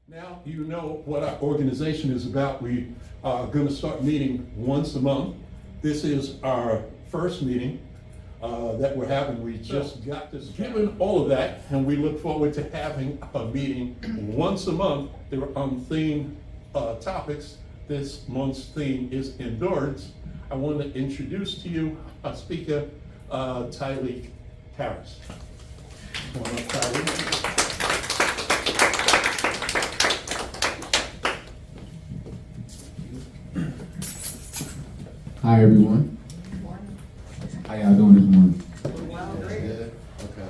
Now you know what our organization is about. We are going to start meeting once a month. This is our first meeting that we're having. We just got this. Given all of that, and we look forward to having a meeting once a month. They're on theme topics. This month's theme is endurance. I want to introduce to you our speaker, Tyleik Harris. Come on up, Tyleik. Hi everyone. How y'all doing this morning? Well, great. Okay.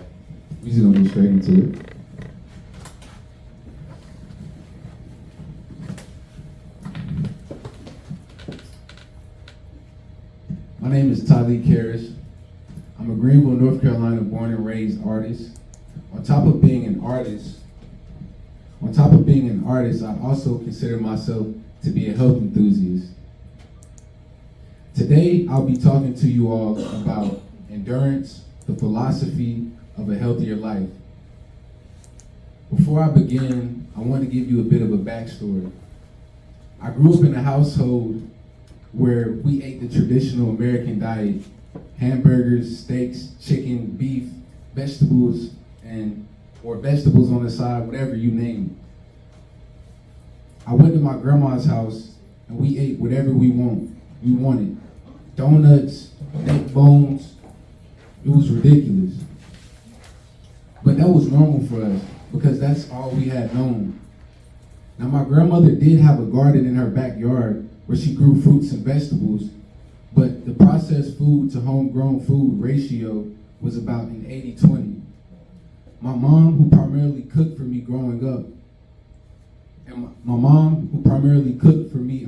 We just gonna go straight into it. My name is Tyleik Harris. I'm a Greenville, North Carolina born and raised artist. On top of being an artist, I also consider myself to be a health enthusiast. Today, I'll be talking to you all about endurance, the philosophy of a healthier life. Before I begin, I want to give you a bit of a backstory. I grew up in a household where we ate the traditional American diet: hamburgers, steaks, chicken, beef, vegetables, or vegetables on the side, whatever you name it. I went to my grandma's house and we ate whatever we wanted. Donuts, neck bones. It was ridiculous. But that was normal for us because that's all we had known. Now, my grandmother did have a garden in her backyard where she grew fruits and vegetables, but the processed food to homegrown food ratio was about an 80-20. My mom, who primarily cooked for me growing up, and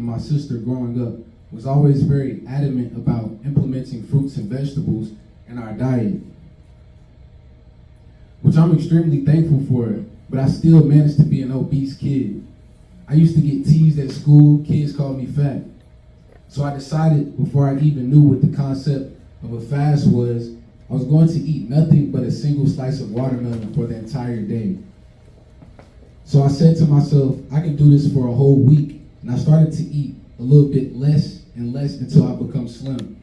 my sister growing up, was always very adamant about implementing fruits and vegetables in our diet, which I'm extremely thankful for, but I still managed to be an obese kid. I used to get teased at school, kids called me fat. So I decided, before I even knew what the concept of a fast was, I was going to eat nothing but a single slice of watermelon for the entire day. So I said to myself, I can do this for a whole week, and I started to eat a little bit less and less until I become slim.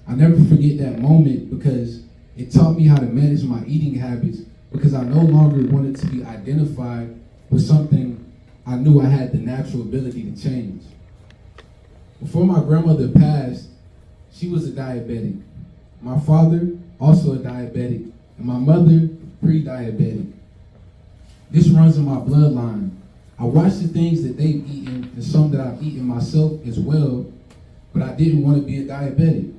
I'll never forget that moment because it taught me how to manage my eating habits, because I no longer wanted to be identified with something I knew I had the natural ability to change. Before my grandmother passed, she was a diabetic. My father, also a diabetic, and my mother, pre-diabetic. This runs in my bloodline. I watched the things that they've eaten and some that I've eaten myself as well, but I didn't want to be a diabetic.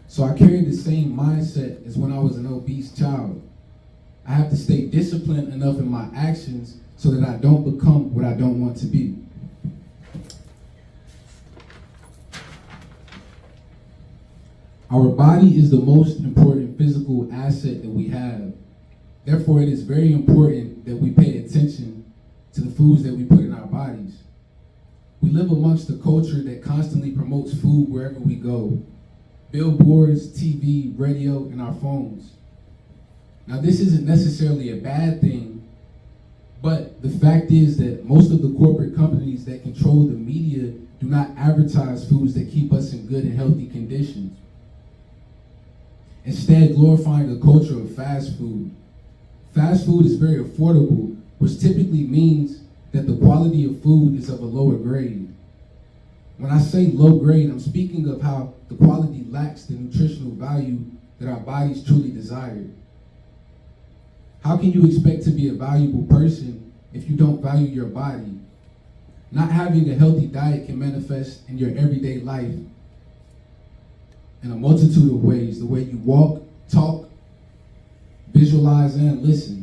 So I carried the same mindset as when I was an obese child. I have to stay disciplined enough in my actions so that I don't become what I don't want to be. Our body is the most important physical asset that we have. Therefore, it is very important that we pay attention to the foods that we put in our bodies. We live amongst a culture that constantly promotes food wherever we go. Billboards, TV, radio, and our phones. Now, this isn't necessarily a bad thing, but the fact is that most of the corporate companies that control the media do not advertise foods that keep us in good and healthy conditions. Instead, glorifying a culture of fast food. Fast food is very affordable, which typically means that the quality of food is of a lower grade. When I say low grade, I'm speaking of how the quality lacks the nutritional value that our bodies truly desire. How can you expect to be a valuable person if you don't value your body? Not having a healthy diet can manifest in your everyday life in a multitude of ways. The way you walk, talk, visualize, and listen.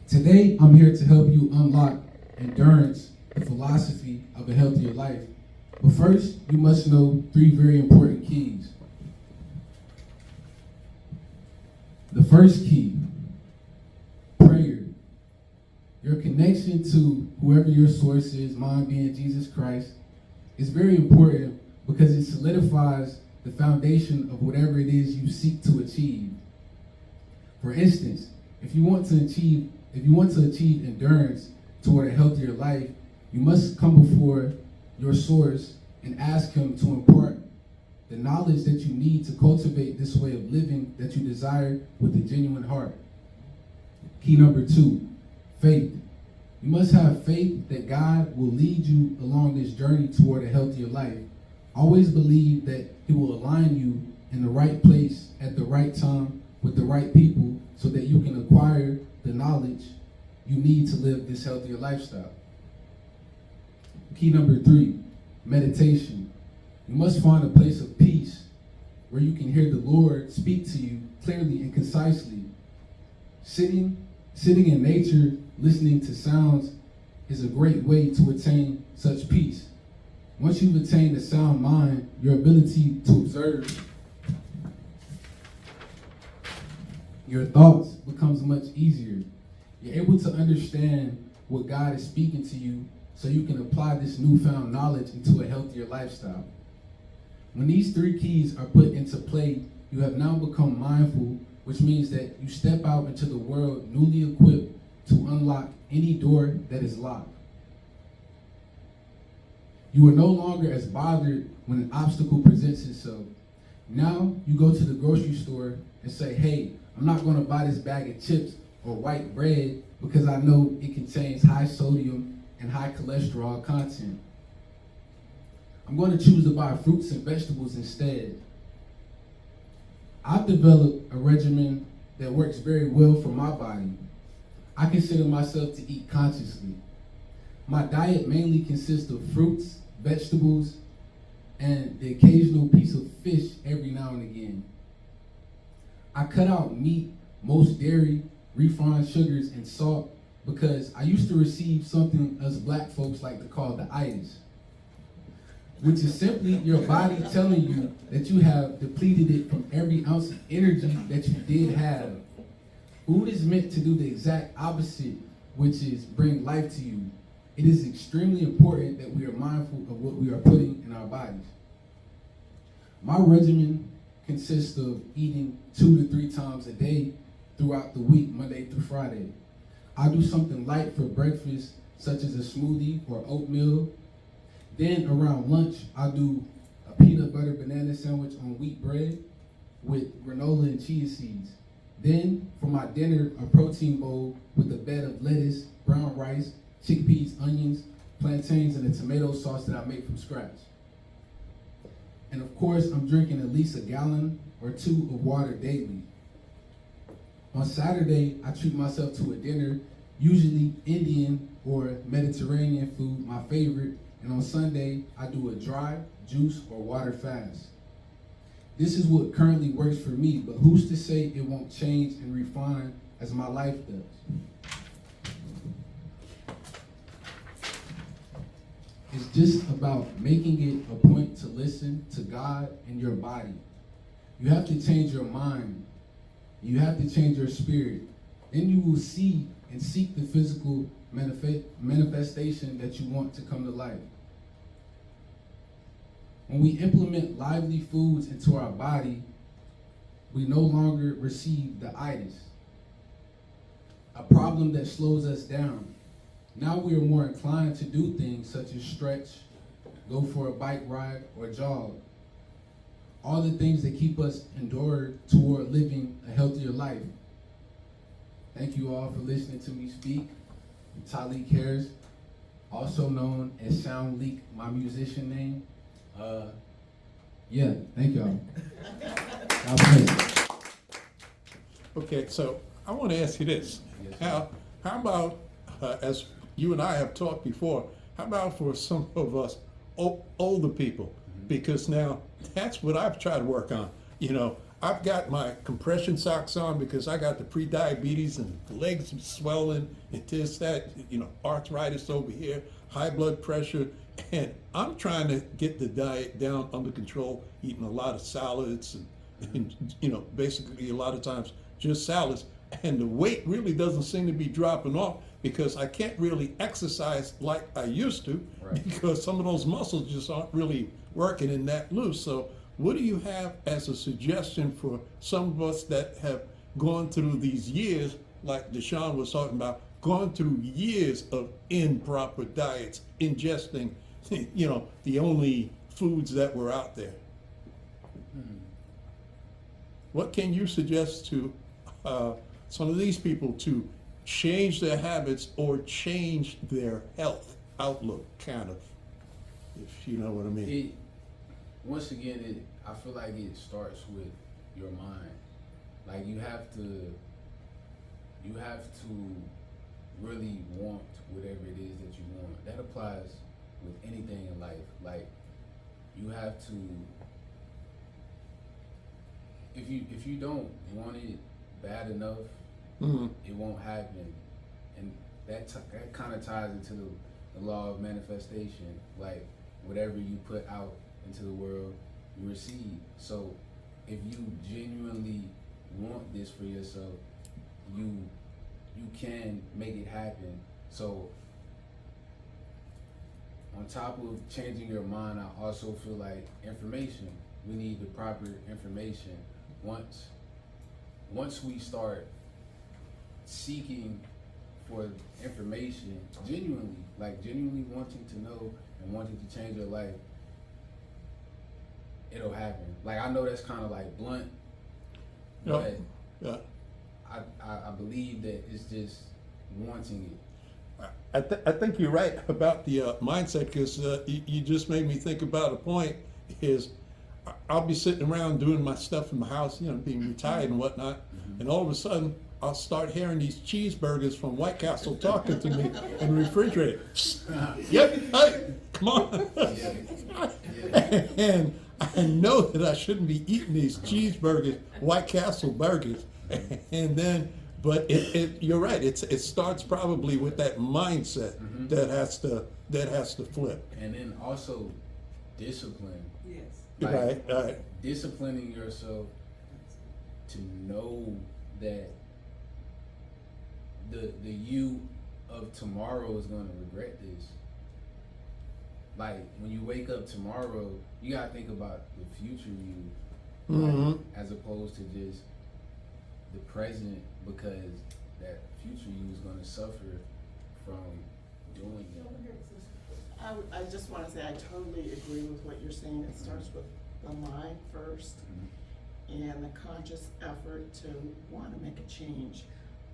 Today, I'm here to help you unlock endurance, the philosophy of a healthier life. But first, you must know 3 very important keys. The first key, prayer. Your connection to whoever your source is, mine being Jesus Christ, is very important because it solidifies the foundation of whatever it is you seek to achieve. For instance, if you want to achieve If you want to achieve endurance toward a healthier life, you must come before your source and ask him to impart the knowledge that you need to cultivate this way of living that you desire with a genuine heart. Key number 2, faith. You must have faith that God will lead you along this journey toward a healthier life. Always believe that he will align you in the right place at the right time with the right people so that you can acquire the knowledge you need to live this healthier lifestyle. Key number 3, meditation. You must find a place of peace where you can hear the Lord speak to you clearly and concisely. Sitting in nature, listening to sounds is a great way to attain such peace. Once you've attained a sound mind, your ability to observe your thoughts becomes much easier. You're able to understand what God is speaking to you so you can apply this newfound knowledge into a healthier lifestyle. When these 3 keys are put into play, you have now become mindful, which means that you step out into the world newly equipped to unlock any door that is locked. You are no longer as bothered when an obstacle presents itself. Now you go to the grocery store and say, hey, I'm not going to buy this bag of chips or white bread because I know it contains high sodium and high cholesterol content. I'm going to choose to buy fruits and vegetables instead. I've developed a regimen that works very well for my body. I consider myself to eat consciously. My diet mainly consists of fruits, vegetables, and the occasional piece of fish every now and again. I cut out meat, most dairy, refined sugars, and salt because I used to receive something us black folks like to call the itis, which is simply your body telling you that you have depleted it from every ounce of energy that you did have. Food is meant to do the exact opposite, which is bring life to you. It is extremely important that we are mindful of what we are putting in our bodies. My regimen consists of eating 2 to 3 times a day throughout the week, Monday through Friday. I do something light for breakfast, such as a smoothie or oatmeal. Then around lunch, I do a peanut butter banana sandwich on wheat bread with granola and chia seeds. Then for my dinner, a protein bowl with a bed of lettuce, brown rice, chickpeas, onions, plantains, and a tomato sauce that I make from scratch. And of course, I'm drinking at least a gallon or 2 of water daily. On Saturday, I treat myself to a dinner, usually Indian or Mediterranean food, my favorite. And on Sunday, I do a dry, juice, or water fast. This is what currently works for me, but who's to say it won't change and refine as my life does? It's just about making it a point to listen to God and your body. You have to change your mind. You have to change your spirit. Then you will see and seek the physical manifestation that you want to come to life. When we implement lively foods into our body, we no longer receive the itis, a problem that slows us down. Now we are more inclined to do things such as stretch, go for a bike ride, or jog. All the things that keep us endured toward living a healthier life. Thank you all for listening to me speak. I'm Tyleik Harris, also known as Sound Leak, my musician name. Thank y'all. God bless. Okay, so I want to ask you this. How about, as you and I have talked before, how about for some of us older people? Because now that's what I've tried to work on. You know, I've got my compression socks on because I got the pre-diabetes and legs swelling and this, that, you know, arthritis over here, high blood pressure. And I'm trying to get the diet down under control, eating a lot of salads and you know, basically a lot of times just salads. And the weight really doesn't seem to be dropping off because I can't really exercise like I used to, right, because some of those muscles just aren't really working in that loose. So what do you have as a suggestion for some of us that have gone through these years, like Deshaun was talking about, gone through years of improper diets, ingesting, the only foods that were out there. What can you suggest to some of these people to change their habits or change their health outlook, kind of, if you know what I mean? Once again, I feel like it starts with your mind. Like you have to really want whatever it is that you want. That applies with anything in life. Like you have to, if you don't want it bad enough, it won't happen. And that kind of ties into the law of manifestation. Like whatever you put out into the world, you receive. So if you genuinely want this for yourself, you can make it happen. So on top of changing your mind, I also feel like information. We need the proper information. Once we start seeking for information genuinely wanting to know and wanting to change your life, it'll happen. Like I know that's kind of like blunt, but Yeah. I believe that it's just wanting it. I think you're right about the mindset, because you just made me think about a point. Is I'll be sitting around doing my stuff in the house, being retired and whatnot, and all of a sudden I'll start hearing these cheeseburgers from White Castle talking to me in the refrigerator. Yep, hey, come on. And I know that I shouldn't be eating these cheeseburgers, White Castle burgers, and then. But you're right. It starts probably with that mindset that has to flip. And then also discipline. Yes. Like, Right. Disciplining yourself to know that the you of tomorrow is going to regret this. Like when you wake up tomorrow, you gotta think about the future you, like, as opposed to just the present, because that future you is going to suffer from doing it. I just want to say I totally agree with what you're saying. It starts with the mind first and the conscious effort to want to make a change.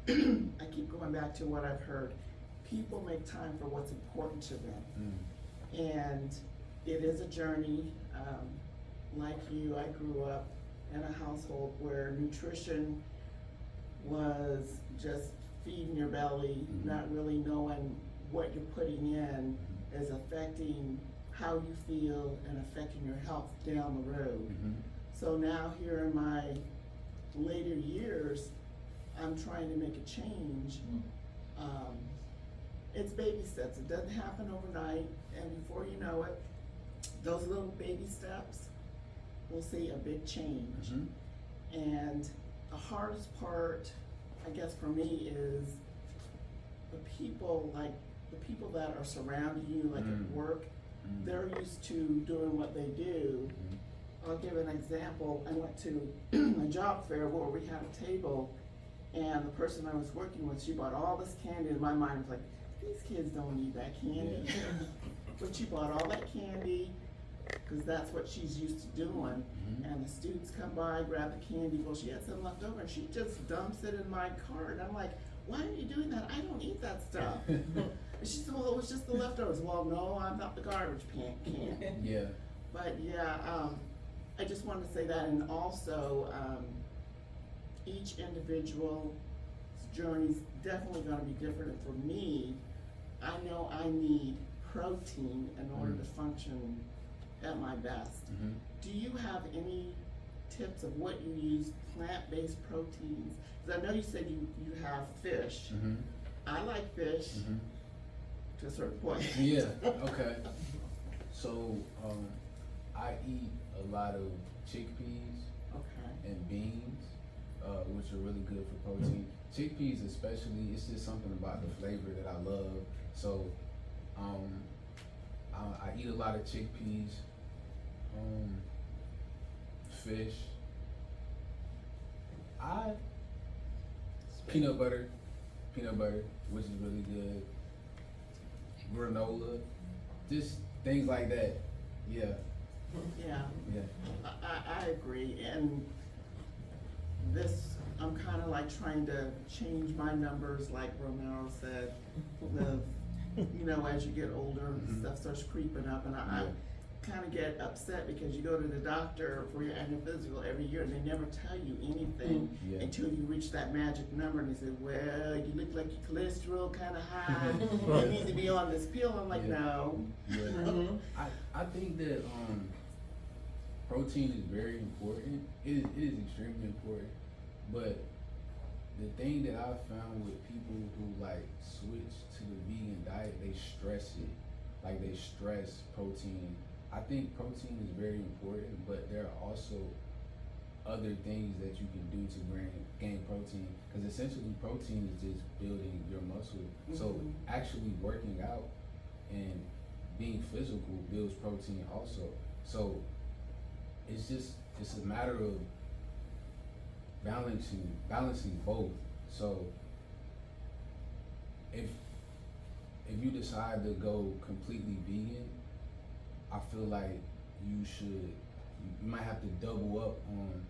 I keep going back to what I've heard. People make time for what's important to them. And it is a journey. Like you, I grew up in a household where nutrition was just feeding your belly, not really knowing what you're putting in is affecting how you feel and affecting your health down the road. So now here in my later years, I'm trying to make a change. It's baby steps. It doesn't happen overnight, and before you know it, those little baby steps, we'll see a big change. And the hardest part, I guess for me, is the people that are surrounding you, like at work. They're used to doing what they do. I'll give an example. I went to a job fair where we had a table, and the person I was working with, she bought all this candy, and my mind was like, these kids don't need that candy. But she bought all that candy because that's what she's used to doing. And the students come by, grab the candy. Well, she had some left over, and she just dumps it in my cart. I'm like, why are you doing that? I don't eat that stuff. And she said, well, it was just the leftovers. Well, no, I'm not the garbage can. Yeah. But yeah, I just wanted to say that, and also each individual's journey is definitely going to be different. And for me, I know I need protein in order to function at my best. Do you have any tips of what you use plant-based proteins? Because I know you said you have fish. I like fish to a certain point. Yeah. Okay. So I eat a lot of chickpeas and beans, which are really good for protein. Chickpeas especially, it's just something about the flavor that I love. So I eat a lot of chickpeas, fish, peanut butter. peanut butter, which is really good, granola, just things like that. Yeah, Yeah, yeah. I agree, and this, I'm kinda like trying to change my numbers, like Romero said, with, you know, as you get older, stuff starts creeping up, and I kinda get upset because you go to the doctor for your annual physical every year, and they never tell you anything Yeah. until you reach that magic number, and they say, well, you look like your cholesterol kinda high, you need to be on this pill. I'm like, Yeah. no. Yeah. Mhm. I think that protein is very important. It is extremely important. But the thing that I've found with people who like switch to the vegan diet, they stress it. Like they stress protein. I think protein is very important, but there are also other things that you can do to gain protein. Because essentially protein is just building your muscle. So actually working out and being physical builds protein also. So it's a matter of balancing both. So if you decide to go completely vegan, I feel like you might have to double up on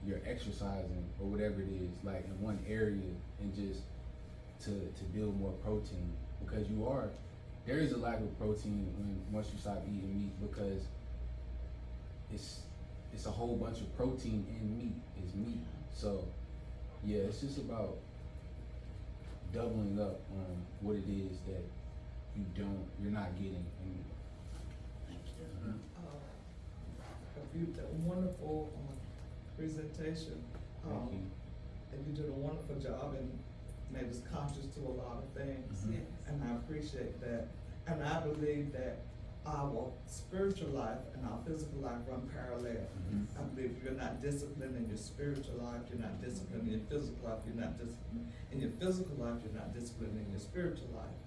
your exercising or whatever it is, like in one area, and just to build more protein, because there is a lack of protein once you stop eating meat, because it's a whole bunch of protein in meat. It's meat. So yeah, it's just about doubling up on what it is that you're not getting. Thank you. You did a wonderful presentation. Thank you. And you did a wonderful job and made us conscious to a lot of things. Yes. And I appreciate that. And I believe that our spiritual life and our physical life run parallel. I believe if you're not disciplined in your spiritual life, you're not disciplined in your physical life, you're not disciplined in your physical life, you're not disciplined in your spiritual life.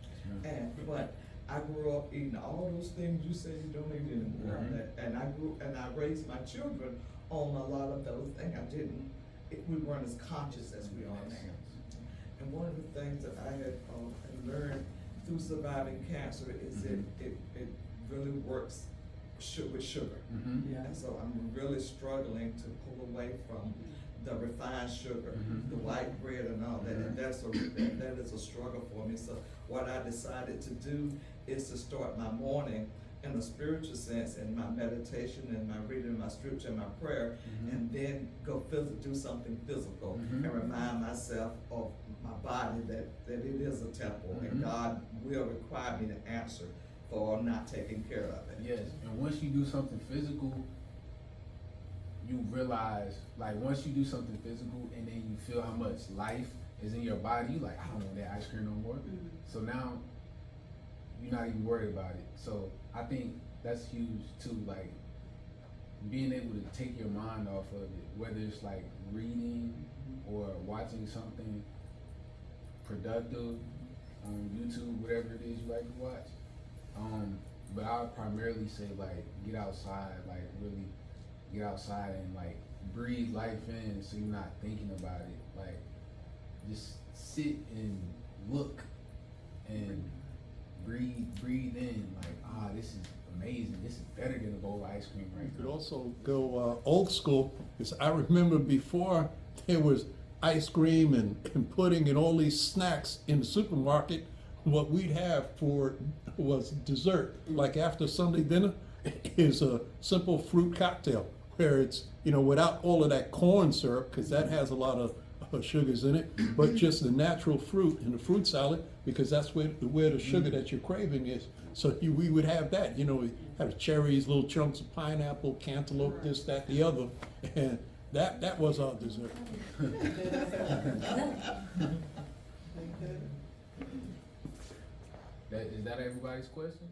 But I grew up eating all those things you say you don't eat anymore. And I raised my children on a lot of those things. We weren't as conscious as we are now. And one of the things that I had learned through surviving cancer is it really works with sugar. And so I'm really struggling to pull away from the refined sugar, the white bread and all that, and that is a struggle for me. So what I decided to do is to start my morning in a spiritual sense, in my meditation and my reading, my scripture and my prayer, and then go do something physical and remind myself of my body that it is a temple and God will require me to answer for not taking care of it. Yes, and once you do something physical, you realize, like once you do something physical and then you feel how much life is in your body, you like, I don't want that ice cream no more. So now you're not even worried about it. So I think that's huge too, like being able to take your mind off of it, whether it's like reading or watching something productive on YouTube, whatever it is you like to watch. But I would primarily say like get outside, like really get outside and like breathe life in, so you're not thinking about it. Like just sit and look and breathe in, like, this is amazing. This is better than a bowl of ice cream right You could now. also go old school, because I remember before there was ice cream and pudding and all these snacks in the supermarket, what we'd have was dessert. Like after Sunday dinner is a simple fruit cocktail, where it's, without all of that corn syrup, because that has a lot of sugars in it, but just the natural fruit and the fruit salad, because that's where the sugar that you're craving is. So we would have that, we have cherries, little chunks of pineapple, cantaloupe, this, that, the other, and that was our dessert. Is that everybody's question?